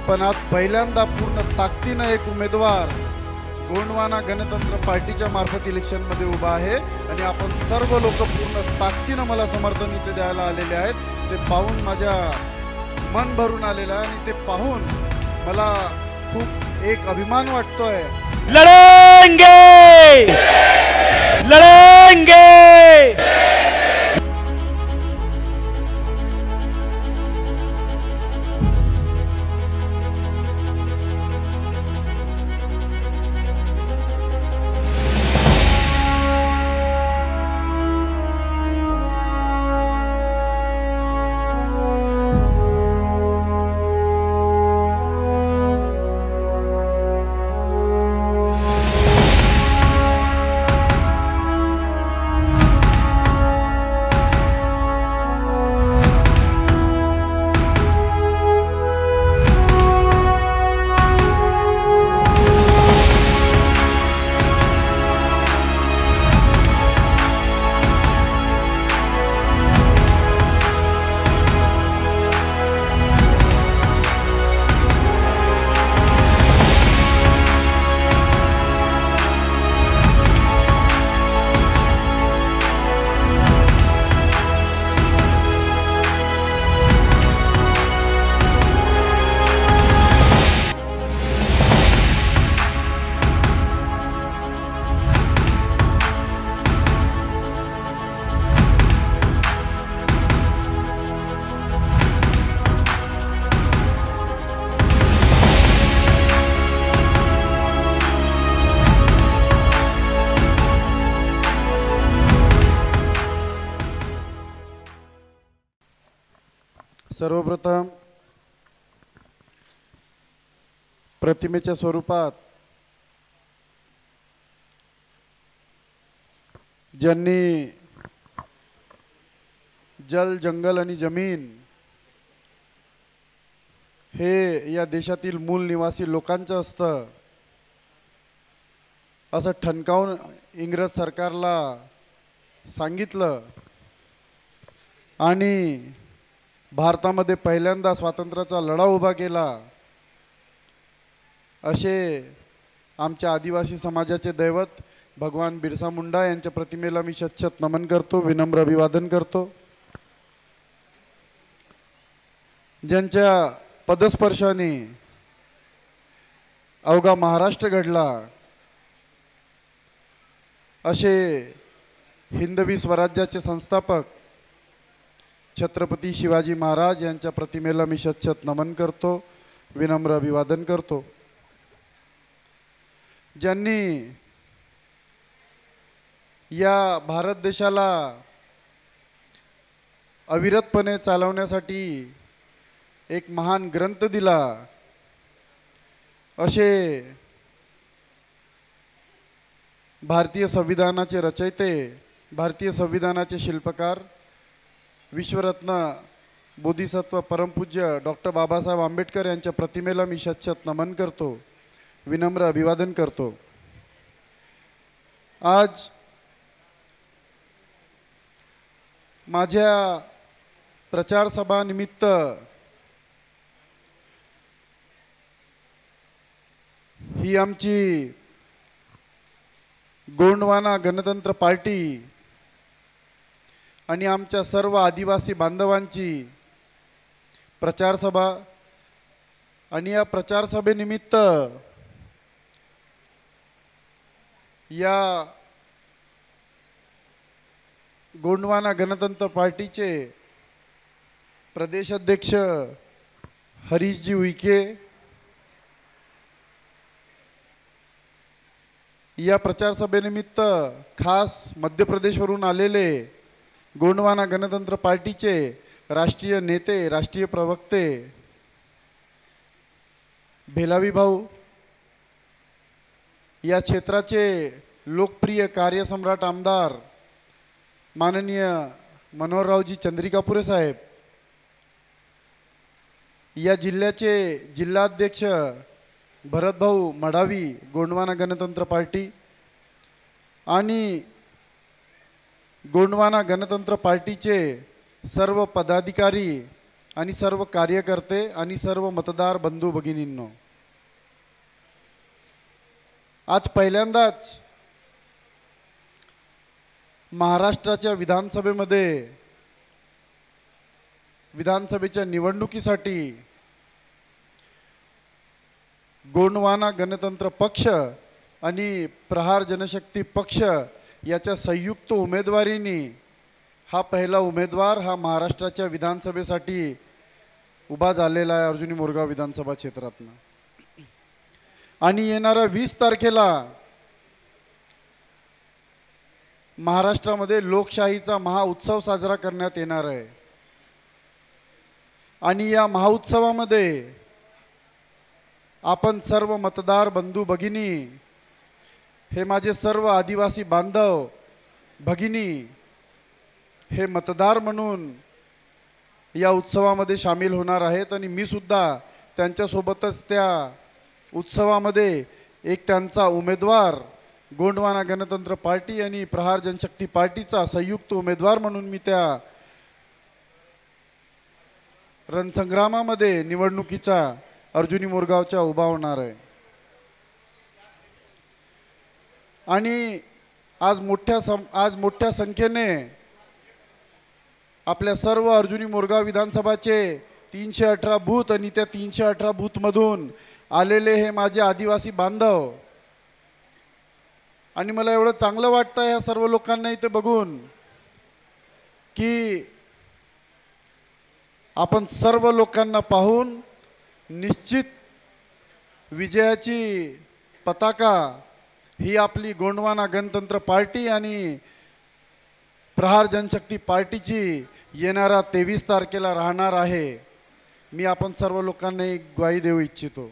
पण आज पहिल्यांदा पूर्ण ताकदीनं एक उमेदवार गोंडवाना गणतंत्र पार्टीच्या मार्फत इलेक्शनमध्ये उभा आहे आणि आपण सर्व लोक पूर्ण ताकदीनं मला समर्थन इथे द्यायला आलेले आहेत। ते पाहून माझ्या मन भरून आलेलं आहे आणि ते पाहून मला खूप एक अभिमान वाटतोय। लढेंगे लढेंगे। सर्वप्रथम प्रतिमेच्या स्वरूपात ज्यांनी जल जंगल आणि जमीन हे या देशातील मूल निवासी लोकांचं असतं असं ठणकावून इंग्रज सरकारला सांगितलं आणि भारतामध्ये पहिल्यांदा स्वातंत्र्याचा लढा उभा केला असे आमच्या आदिवासी समाजाचे दैवत भगवान बिरसा मुंडा यांच्या प्रतिमेला मी शतशत नमन करतो, विनम्र अभिवादन करतो। ज्यांच्या पदस्पर्शाने अवघा महाराष्ट्र घडला असे हिंदवी स्वराज्याचे संस्थापक छत्रपती शिवाजी महाराज यांच्या प्रतिमेला मी शतशत नमन करतो, विनम्र अभिवादन करतो। ज्यांनी या भारत देशाला अविरतपणे चालवण्यासाठी एक महान ग्रंथ दिला असे भारतीय संविधानाचे रचयिते, भारतीय संविधानाचे शिल्पकार, विश्वरत्न बोधिसत्व परमपूज्य डॉक्टर बाबासाहेब आंबेडकर यांच्या प्रतिमेला मी शतशत नमन करतो, विनम्र अभिवादन करतो। आज माझ्या प्रचार सभा निमित्त ही आमची गोंडवाना गणतंत्र पार्टी आणि आमच्या सर्व आदिवासी बांधवांची प्रचार सभा आणि या प्रचार सभेनिमित्त या गोंडवाना गणतंत्र पार्टीचे प्रदेश अध्यक्ष हरीशजी उईके या प्रचार सभेनिमित्त खास मध्य प्रदेशवरून आलेले गोंडवाना गणतंत्र पार्टीचे राष्ट्रीय नेते, राष्ट्रीय प्रवक्ते भेलावी भाऊ, या क्षेत्राचे लोकप्रिय कार्यसम्राट आमदार माननीय मनोहररावजी चंद्रिकापुरे साहेब, या जिल्ह्याचे जिल्हाध्यक्ष भरतभाऊ मडावी गोंडवाना गणतंत्र पार्टी आणि गोंडवाना गणतंत्र पार्टीचे सर्व पदाधिकारी आणि सर्व कार्यकर्ते आणि सर्व मतदार बंधू भगिनींनो, आज पहिल्यांदाच महाराष्ट्राच्या विधानसभेच्या निवडणुकीसाठी गोंडवाना गणतंत्र पक्ष आणि प्रहार जनशक्ती पक्ष याच्या संयुक्त उमेदवारीने हा पहिला उमेदवार हा महाराष्ट्राच्या विधानसभेसाठी उभा झालेला आहे अर्जुनी मोरगाव विधानसभा क्षेत्रातनं. आणि येणाऱ्या 20 तारखेला महाराष्ट्रामध्ये लोकशाहीचा महाउत्सव साजरा करण्यात येणार आहे. आणि या महाउत्सवामध्ये आपण सर्व मतदार बंधू भगिनी, हे माझे सर्व आदिवासी बांधव भगिनी, हे मतदार म्हणून या उत्सवामध्ये सामील होणार आहेत. आणि मी सुद्धा त्यांच्यासोबतच त्या उत्सवामध्ये एक त्यांचा उमेदवार गोंडवाना गणतंत्र पार्टी आणि प्रहार जनशक्ती पार्टीचा संयुक्त उमेदवार म्हणून मी त्या रणसंग्रामामध्ये निवडणुकीचा अर्जुनी मोरगावच्या उभा होणार आहे. आणि आज मोठ्या संख्येने आपल्या सर्व अर्जुनी मोरगाव विधानसभाचे 318 बूथ आणि त्या 318 बूथमधून आलेले हे माझे आदिवासी बांधव, आणि मला एवढं चांगलं वाटतं ह्या सर्व लोकांना इथे बघून की आपण सर्व लोकांना पाहून निश्चित विजयाची पताका ही आपली गोंडवाना गणतंत्र पार्टी आणि प्रहार जनशक्ती पार्टीची येणाऱ्या 23 तारखेला राहणार आहे. मी आपण सर्व लोकांना एक ग्वाही देऊ इच्छितो.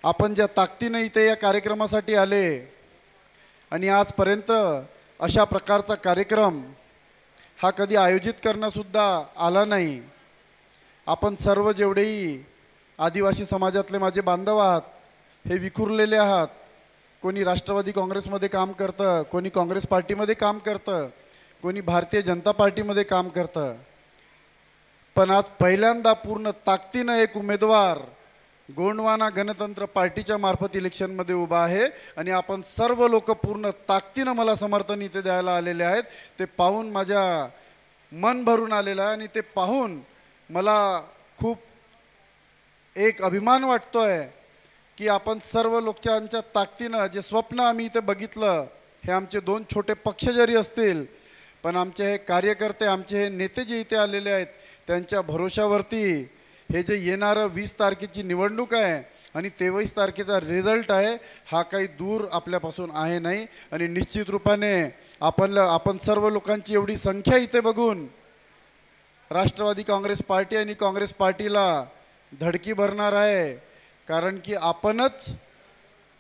आपण ज्या ताकदीने इथे या कार्यक्रमासाठी आले आणि आजपर्यंत अशा प्रकारचा कार्यक्रम हा कधी आयोजित करणंसुद्धा आला नाही. आपण सर्व जेवढेही आदिवासी समाजातले माझे बांधव आहात हे विखुरलेले आहात. कोणी राष्ट्रवादी काँग्रेसमध्ये काम करतं, कोणी काँग्रेस पार्टीमध्ये काम करतं, कोणी भारतीय जनता पार्टीमध्ये काम करतं. पण आज पहिल्यांदा पूर्ण ताकदीनं एक उमेदवार गोंडवाना गणतंत्र पार्टीच्या मार्फत इलेक्शनमध्ये उभा आहे. आणि आपण सर्व लोक पूर्ण ताकदीनं मला समर्थन इथे द्यायला आलेले आहेत. ते पाहून माझ्या मन भरून आलेलं आहे आणि ते पाहून मला खूप एक अभिमान वाटतोय की आपण सर्व लोकांच्या ताकदीनं जे स्वप्न आम्ही इथे बघितलं, हे आमचे 2 छोटे पक्ष जरी असतील पण आमचे हे कार्यकर्ते, आमचे हे नेते जे इथे आलेले आहेत त्यांच्या भरोशावरती हे जे येणारं 20 तारखेची निवडणूक आहे आणि 23 तारखेचा रिझल्ट आहे हा काही दूर आपल्यापासून आहे नाही. आणि निश्चित रूपाने आपण सर्व लोकांची एवढी संख्या इथे बघून राष्ट्रवादी काँग्रेस पार्टी आणि काँग्रेस पार्टीला धडकी भरणार आहे. कारण की आपणच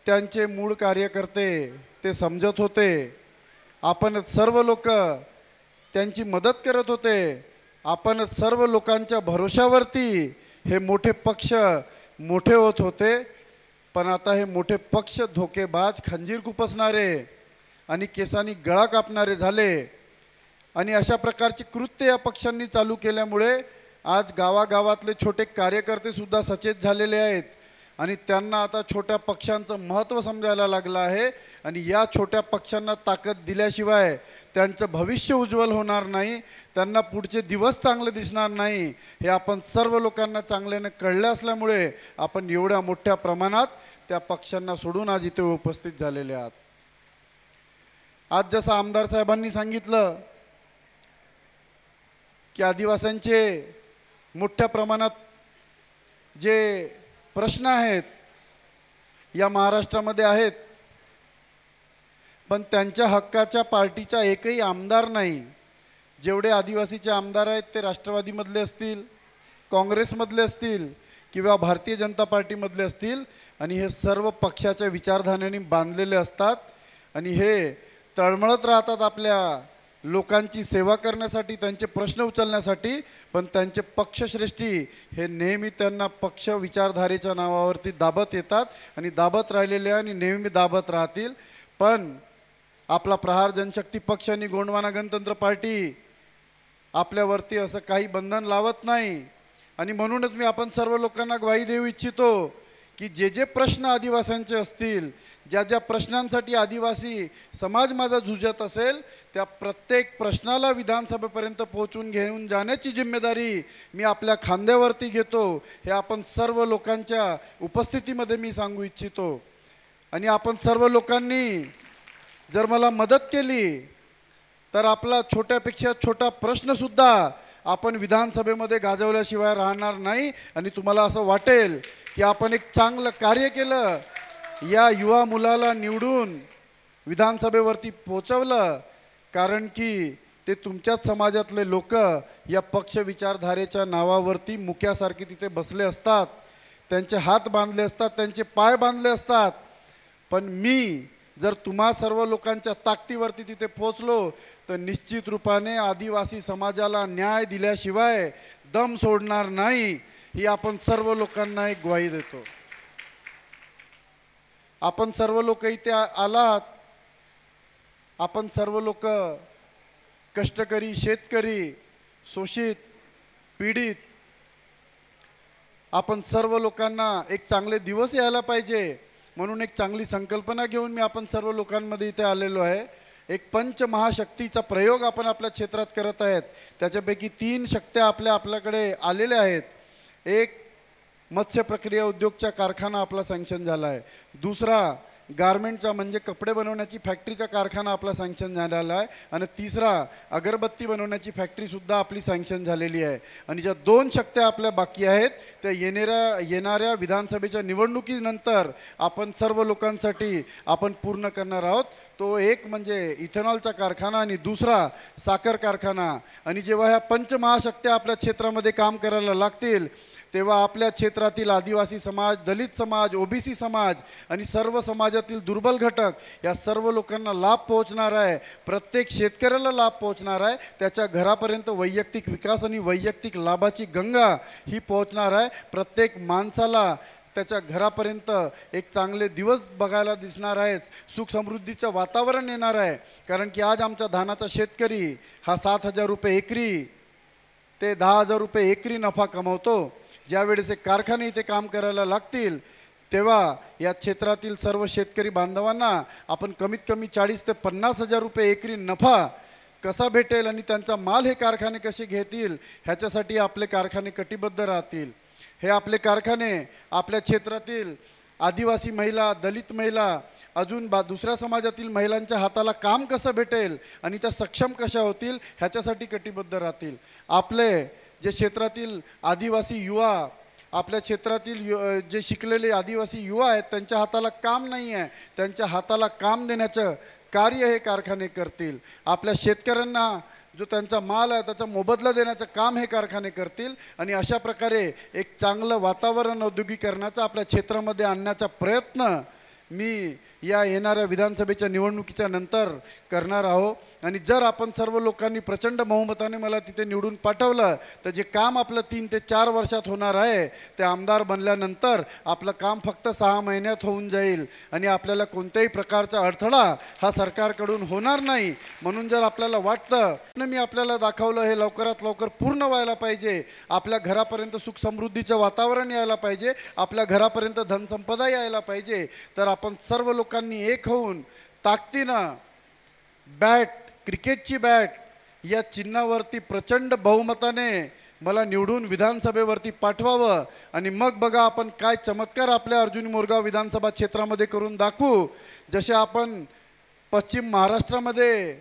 त्यांचे मूळ कार्यकर्ते ते समजत होते, आपणच सर्व लोक त्यांची मदत करत होते, आपणच सर्व लोकांच्या भरोशावरती हे मोठे पक्ष मोठे होत होते. पण आता हे मोठे पक्ष धोकेबाज, खंजीर खुपसणारे आणि केसांनी गळा कापणारे झाले. आणि अशा प्रकारची कृत्य या पक्षांनी चालू केल्यामुळे आज गावागावातले छोटे कार्यकर्तेसुद्धा सचेत झालेले आहेत आणि त्यांना आता छोट्या पक्षांचं महत्त्व समजायला लागलं आहे. आणि या छोट्या पक्षांना ताकद दिल्याशिवाय त्यांचं भविष्य उज्ज्वल होणार नाही, त्यांना पुढचे दिवस चांगले दिसणार नाही. हे आपण सर्व लोकांना चांगल्याने कळलं असल्यामुळे आपण एवढ्या मोठ्या प्रमाणात त्या पक्षांना सोडून आज इथे उपस्थित झालेले आहात. आज जसं आमदार साहेबांनी सांगितलं की आदिवासींचे मोठ्या प्रमाणात जे प्रश्न आहेत या महाराष्ट्रामध्ये आहेत, पण त्यांच्या हक्काच्या पार्टीचा एकही आमदार नाही. जेवढे आदिवासीचे आमदार आहेत ते राष्ट्रवादीमधले असतील, काँग्रेसमधले असतील किंवा भारतीय जनता पार्टीमधले असतील. आणि हे सर्व पक्षाच्या विचारधारेने बांधलेले असतात आणि हे तळमळत राहतात आपल्या लोकांची सेवा करण्यासाठी, त्यांचे प्रश्न उचलण्यासाठी. पण त्यांचे पक्षश्रेष्ठी हे नेहमी त्यांना पक्ष विचारधारेच्या नावावरती दाबत येतात आणि दाबत राहिलेले आणि नेहमी दाबत राहतील. पण आपला प्रहार जनशक्ती पक्ष आणि गोंडवाना गणतंत्र पार्टी आपल्यावरती असं काही बंधन लावत नाही. आणि म्हणूनच मी आपण सर्व लोकांना ग्वाही देऊ इच्छितो की जे जे प्रश्न आदिवासींचे असतील, ज्या ज्या प्रश्नांसाठी आदिवासी समाज माझा झुंजत असेल, त्या प्रत्येक प्रश्नाला विधानसभेपर्यंत पोहोचून घेऊन जाण्याची जिम्मेदारी मी आपल्या खांद्यावरती घेतो. हे आपण सर्व लोकांच्या उपस्थितीमध्ये मी सांगू इच्छितो. आणि आपण सर्व लोकांनी जर मला मदत केली तर आपला छोट्यापेक्षा छोटा प्रश्नसुद्धा आपण विधानसभेमध्ये गाजवल्याशिवाय राहणार नाही. आणि तुम्हाला असं वाटेल की आपण एक चांगलं कार्य केलं, या युवा मुलाला निवडून विधानसभेवरती पोचवलं, कारण की ते तुमच्याच समाजातले लोक या पक्ष विचारधारेच्या नावावरती मुक्यासारखी तिथे बसले असतात, त्यांचे हात बांधले असतात, त्यांचे पाय बांधले असतात. पण मी जर तुम्हा सर्व लोकांच्या ताकदीवरती तिथे पोचलो तर निश्चित रूपाने आदिवासी समाजाला न्याय दिल्याशिवाय दम सोडणार नाही, ही आपण सर्व लोकांना एक ग्वाही देतो. आपण सर्व लोक इथे आलात, आपण सर्व लोक कष्टकरी, शेतकरी, शोषित, पीडित, आपण सर्व लोकांना एक चांगले दिवस यायला पाहिजे म्हणून एक चांगली संकल्पना घेऊन मी आपण सर्व लोकांमध्ये इथे आलेलो आहे. एक पंचमहाशक्तीचा प्रयोग आपण आपल्या क्षेत्रात करत आहेत. त्याच्यापैकी 3 शक्त्या आपल्याकडे आलेल्या आहेत. एक मत्स्य प्रक्रिया उद्योगचा कारखाना आपला सँक्शन झाला आहे. दुसरा गारमेंटचा म्हणजे कपडे बनवण्याची फॅक्टरीचा कारखाना आपला सँक्शन झालेला आहे. आणि तिसरा अगरबत्ती बनवण्याची फॅक्टरीसुद्धा आपली सँक्शन झालेली आहे. आणि ज्या 2 शक्त्या आपल्या बाकी आहेत त्या येणाऱ्या विधानसभेच्या निवडणुकीनंतर आपण सर्व लोकांसाठी आपण पूर्ण करणार आहोत. तो एक म्हणजे इथेनॉलचा कारखाना आणि दुसरा साखर कारखाना. आणि जेव्हा ह्या पंचमहाशक्त्या आपल्या क्षेत्रामध्ये काम करायला लागतील तेव्हा आपल्या क्षेत्रातील आदिवासी समाज, दलित समाज, ओबीसी समाज आणि सर्व समाजातील दुर्बल घटक या सर्व लोकांना लाभ पोहोचणार आहे. प्रत्येक शेतकऱ्याला लाभ पोहोचणार आहे. त्याच्या घरापर्यंत वैयक्तिक विकास आणि वैयक्तिक लाभाची गंगा ही पोहोचणार आहे. प्रत्येक माणसाला त्याच्या घरापर्यंत एक चांगले दिवस बघायला दिसणार आहेत. सुख समृद्धीचं वातावरण येणार आहे. कारण की आज आमचा धानाचा शेतकरी हा 7,000 रुपये एकरी ते 10,000 रुपये एकरी नफा कमवतो. ज्यावेळेस हे कारखाने इथे काम करायला लागतील तेव्हा या क्षेत्रातील सर्व शेतकरी बांधवांना आपण कमीत कमी 40,000 ते 50,000 रुपये एकरी नफा कसा भेटेल आणि त्यांचा माल हे कारखाने कसे घेतील ह्याच्यासाठी आपले कारखाने कटिबद्ध राहतील. हे आपले कारखाने आपल्या क्षेत्रातील आदिवासी महिला, दलित महिला, अजून दुसऱ्या समाजातील महिलांच्या हाताला काम कसं भेटेल आणि त्या सक्षम कशा होतील ह्याच्यासाठी कटिबद्ध राहतील. आपले जे क्षेत्रातील आदिवासी युवा, आपल्या क्षेत्रातील जे शिकलेले आदिवासी युवा आहेत त्यांच्या हाताला काम नाही आहे, त्यांच्या हाताला काम देण्याचं कार्य हे कारखाने करतील. आपल्या शेतकऱ्यांना जो त्यांचा माल आहे त्याचा मोबदला देण्याचं काम हे कारखाने करतील. आणि अशा प्रकारे एक चांगलं वातावरण औद्योगिकरणाचं आपल्या क्षेत्रामध्ये आणण्याचा प्रयत्न मी या येणाऱ्या विधानसभेच्या निवडणुकीच्या नंतर करणार आहोत. आणि जर आपण सर्व लोकांनी प्रचंड बहुमताने मला तिथे निवडून पाठवलं तर जे काम आपलं 3 ते 4 वर्षात होणार आहे ते आमदार बनल्यानंतर आपलं काम फक्त 6 महिन्यात होऊन जाईल आणि आपल्याला कोणत्याही प्रकारचा अडथळा हा सरकारकडून होणार नाही. म्हणून जर आपल्याला वाटतं मी आपल्याला दाखवलं हे लवकरात लवकर पूर्ण व्हायला पाहिजे, आपल्या घरापर्यंत सुख समृद्धीचं वातावरण यायला पाहिजे, आपल्या घरापर्यंत धनसंपदा यायला पाहिजे, तर आपण सर्व लोकांनी एक होऊन ताकदीनं क्रिकेटची बॅट या चिन्हावरती प्रचंड बहुमताने मला निवडून विधानसभेवरती पाठवावं. आणि मग बघा आपण काय चमत्कार आपल्या अर्जुनी मोरगाव विधानसभा क्षेत्रामध्ये करून दाखवू. जसे आपण पश्चिम महाराष्ट्रामध्ये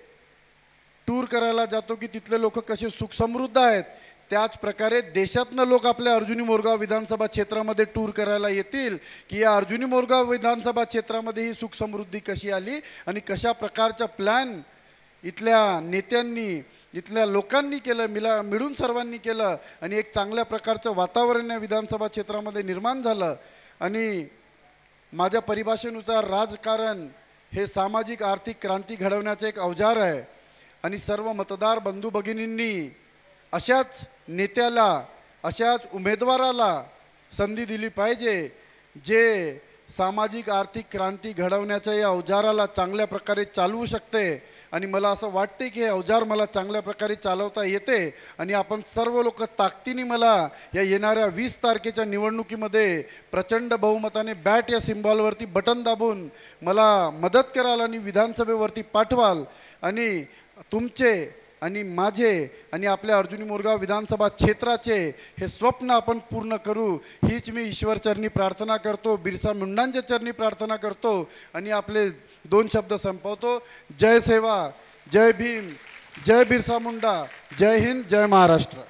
टूर करायला जातो की तिथले लोक कसे सुखसमृद्ध आहेत, त्याच प्रकारे देशातनं लोक आपल्या अर्जुनी मोरगाव विधानसभा क्षेत्रामध्ये टूर करायला येतील की या अर्जुनी मोरगाव विधानसभा क्षेत्रामध्ये ही सुखसमृद्धी कशी आली आणि कशा प्रकारचा प्लॅन इथल्या नेत्यांनी, इथल्या लोकांनी केलं, मिळून सर्वांनी केलं आणि एक चांगल्या प्रकारचं वातावरण या विधानसभा क्षेत्रामध्ये निर्माण झालं. आणि माझ्या परिभाषेनुसार राजकारण हे सामाजिक आर्थिक क्रांती घडवण्याचं एक अवजार आहे. आणि सर्व मतदार बंधू भगिनींनी अशाच नेत्याला, अशाच उमेदवाराला संधी दिली पाहिजे जे सामाजिक आर्थिक क्रांती घडवण्याच्या या अवजाराला चांगल्या प्रकारे चालवू शकते आणि मला असं वाटते की हे अवजार मला चांगल्या प्रकारे चालवता येते आणि आपण सर्व लोक ताकदीने मला या येणाऱ्या 20 तारखेच्या निवडणुकीमध्ये प्रचंड बहुमताने बॅट या सिम्बॉलवरती बटन दाबून मला मदत कराल आणि विधानसभेवरती पाठवाल आणि तुमचे आणि माझे आणि आपल्या अर्जुनी मोरगाव विधानसभा क्षेत्राचे हे स्वप्न आपण पूर्ण करू हीच मी ईश्वरचरणी प्रार्थना करतो, बिरसा मुंडांच्या चरणी प्रार्थना करतो आणि आपले 2 शब्द संपवतो. जय सेवा, जय भीम, जय बिरसा मुंडा, जय हिंद, जय महाराष्ट्र.